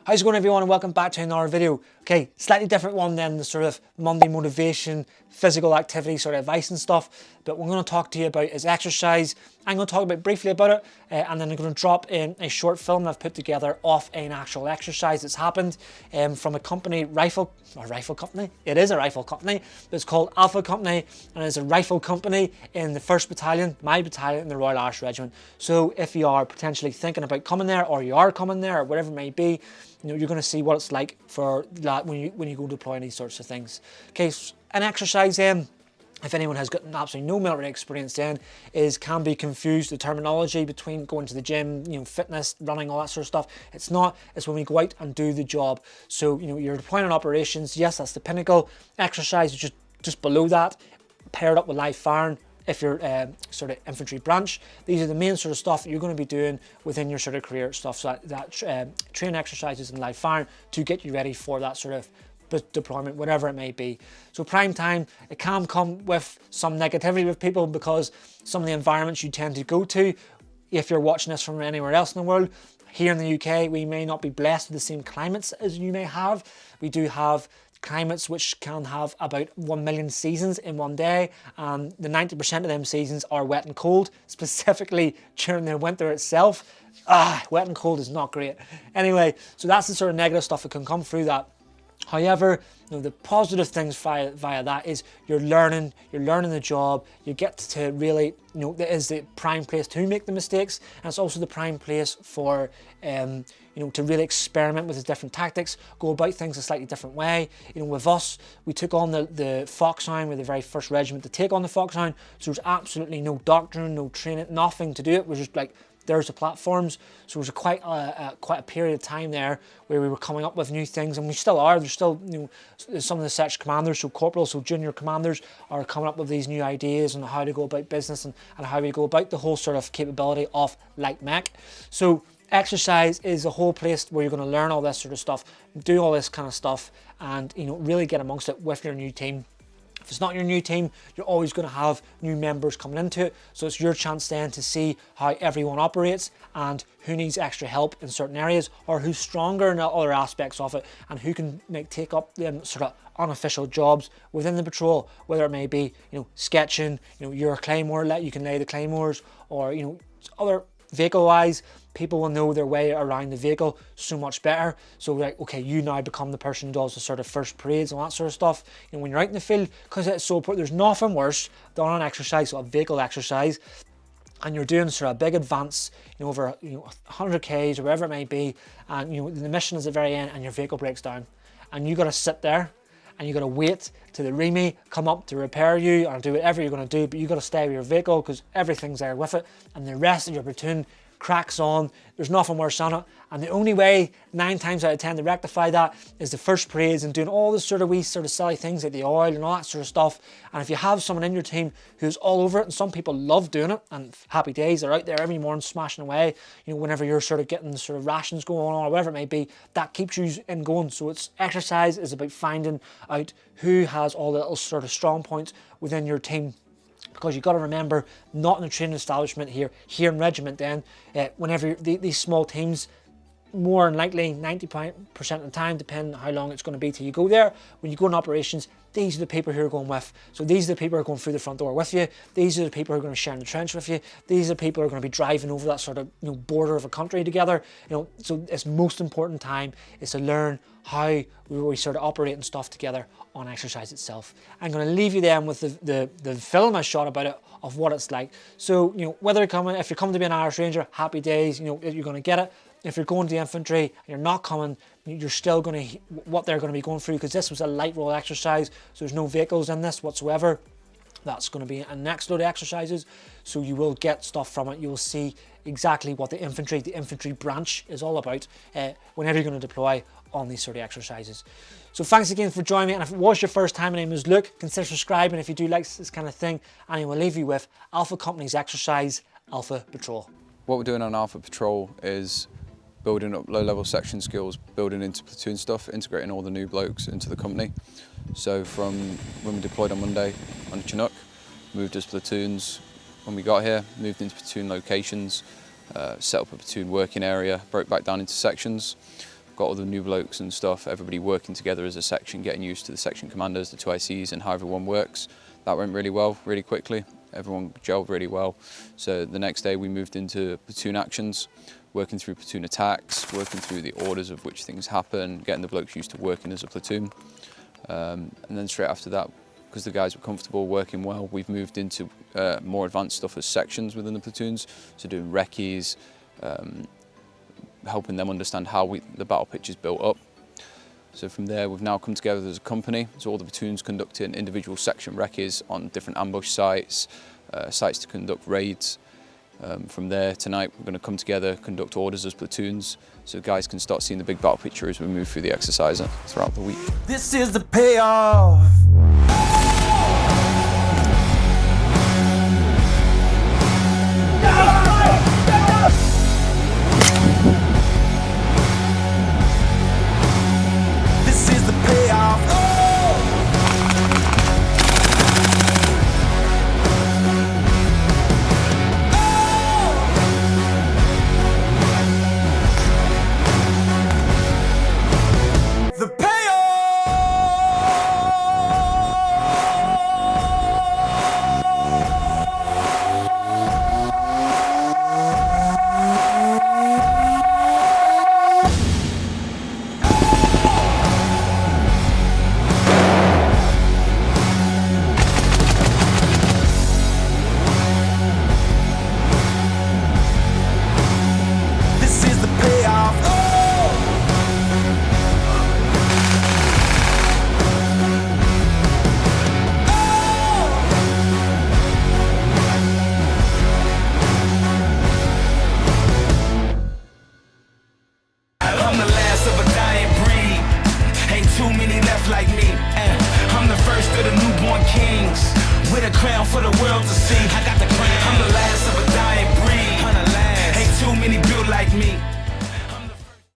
How's it going, everyone, and welcome back to another video. Okay, slightly different one than the sort of Monday motivation, physical activity sort of advice and stuff, but what I'm going to talk to you about is exercise. I'm going to talk briefly about it, and then I'm going to drop in a short film I've put together of an actual exercise that's happened from a company, rifle company. It is a rifle company. It's called Alpha Company, and it's a rifle company in the 1st Battalion, my battalion in the Royal Irish Regiment. So if you are potentially thinking about coming there, or you are coming there, or whatever it may be, you know, you're going to see what it's like for that when you go deploying these sorts of things. Okay, an exercise then, if anyone has got absolutely no military experience then, can be confused, the terminology between going to the gym, you know, fitness, running, all that sort of stuff. It's not. It's when we go out and do the job. So, you know, you're deploying in operations. Yes, that's the pinnacle. Exercise is just below that, paired up with live firing. If you're sort of infantry branch, these are the main sort of stuff that you're going to be doing within your sort of career stuff. So that train exercises and live firing to get you ready for that sort of deployment, whatever it may be. So prime time, it can come with some negativity with people because some of the environments you tend to go to, if you're watching this from anywhere else in the world, here in the UK, we may not be blessed with the same climates as you may have. We do have climates which can have about 1 million seasons in one day, and the 90% of them seasons are wet and cold, specifically during the winter itself. Wet and cold is not great. Anyway, so that's the sort of negative stuff that can come through that. However, you know, the positive things via that is you're learning the job. You get to really, you know, that is the prime place to make the mistakes, and it's also the prime place for you know, to really experiment with the different tactics, go about things a slightly different way. You know, with us, we took on the Foxhound. We're the very first regiment to take on the Foxhound, so there's absolutely no doctrine, no training, nothing to do it. We're just like, there's the platforms. So there was quite a period of time there where we were coming up with new things, and we still are. There's still, you know, some of the section commanders, so corporals, so junior commanders are coming up with these new ideas on how to go about business and how we go about the whole sort of capability of light mech. So exercise is a whole place where you're going to learn all this sort of stuff, do all this kind of stuff, and, you know, really get amongst it with your new team. If it's not your new team, you're always going to have new members coming into it. So it's your chance then to see how everyone operates and who needs extra help in certain areas, or who's stronger in other aspects of it, and who can take up them sort of unofficial jobs within the patrol, whether it may be, you know, sketching, you know, you're a claymore, you can lay the claymores, or, you know, other vehicle-wise, people will know their way around the vehicle so much better. So like, okay, you now become the person who does the sort of first parades and all that sort of stuff. You know, when you're out in the field, because it's so important, there's nothing worse than an exercise, so a vehicle exercise, and you're doing sort of a big advance, you know, over, you know, 100 k's or whatever it may be, and, you know, the mission is at the very end, and your vehicle breaks down, and you got to sit there and you got to wait till the REME come up to repair you or do whatever you're going to do, but you got to stay with your vehicle because everything's there with it, and the rest of your platoon cracks on. There's nothing worse than it, and the only way 9 times out of 10 to rectify that is the first parades and doing all the sort of wee sort of silly things like the oil and all that sort of stuff. And if you have someone in your team who's all over it, and some people love doing it, and happy days, they're out there every morning smashing away, you know, whenever you're sort of getting the sort of rations going on or whatever it may be, that keeps you in going. So it's exercise is about finding out who has all the little sort of strong points within your team. Because you've got to remember, not in the training establishment here in regiment then, whenever these small teams, more than likely 90% of the time, depending on how long it's going to be till you go there, when you go in operations, these are the people who are going with. So these are the people who are going through the front door with you. These are the people who are going to share in the trench with you. These are the people who are going to be driving over that sort of, you know, border of a country together. You know, so it's most important time is to learn how we sort of operate and stuff together on exercise itself. I'm going to leave you then with the film I shot about it, of what it's like. So, you know, whether if you're coming to be an Irish Ranger, happy days, you know, you're going to get it. If you're going to the infantry and you're not coming, you're still going to, what they're going to be going through, because this was a light roll exercise, so there's no vehicles in this whatsoever. That's going to be a next load of exercises, so you will get stuff from it. You will see exactly what the infantry branch is all about whenever you're going to deploy on these sort of exercises. So thanks again for joining me, and if it was your first time, my name is Luke. Consider subscribing if you do like this kind of thing, and I will leave you with Alpha Company's exercise, Alpha Patrol. What we're doing on Alpha Patrol is building up low-level section skills, building into platoon stuff, integrating all the new blokes into the company. So from when we deployed on Monday on Chinook, moved as platoons. When we got here, moved into platoon locations, set up a platoon working area, broke back down into sections. got all the new blokes and stuff, everybody working together as a section, getting used to the section commanders, the 2 ICs and how everyone works. That went really well, really quickly. Everyone gelled really well. So the next day we moved into platoon actions, working through platoon attacks, working through the orders of which things happen, getting the blokes used to working as a platoon. And then straight after that, because the guys were comfortable working well, we've moved into more advanced stuff as sections within the platoons, so doing recce's, helping them understand how the battle pitch is built up. So from there, we've now come together as a company, so all the platoons conducting individual section recce's on different ambush sites, sites to conduct raids. From there, tonight, we're going to come together, conduct orders as platoons, so guys can start seeing the big battle picture as we move through the exercise throughout the week. This is the payoff. This is the payoff. The This is the payoff. I'm the last of a dying breed. Ain't too many left like me. I'm the first of the newborn kings, with a crown for the world to see. I got the crown. I'm the last of a dying